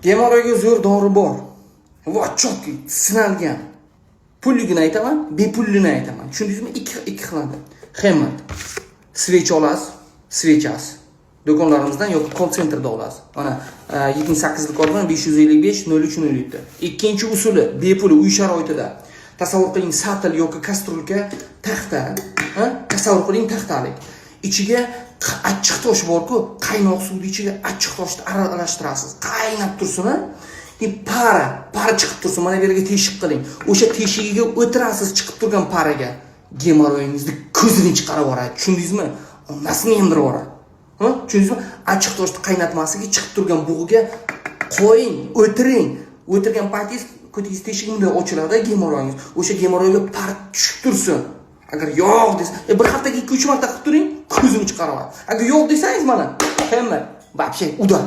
Gemoroyga zo'r dori bor. Va chokki sinalgan. Pulligini aytaman, bepullini aytaman. Tushundingizmi? Ikki xilda. Xemmat. Svech olasiz, svechasiz. Do'konlarimizdan yoki call centerda olasiz. Mana 78lik kod bilan 555 0307. Ikkinchi usuli bepul uy sharoitida. Tasavvur qiling, satel yoki kastrulka taxta, tasavvur qiling taxtalik. Ichiga achchiq tosh bor-ku, qaynoq suvni ichiga achchiq toshni aralashtirasiz. Qaynab tursin, para chiqib tursin. Mana bu yerga teshik qiling. O'sha teshigiga o'tirasiz chiqib turgan paraga. Gemoroyingizni ko'zini chiqarib yuboradi. Tushundingizmi? Onasini yemdirib yuboradi. Tushundingizmi? Achchiq toshni qaynatmasiga chiqib turgan bug'iga qo'ying, o'tiring. O'tirgan paytingiz ko'tingiz teshigi bunday ochiladi, gemoroyingiz. O'sha gemoroyga par tushib tursin. Agar yo'q desa, bir haftaga 2-3 marta qilib turing, ko'zini chiqaradi. Agar yo'q desangiz mana, hamma, вообще, uda.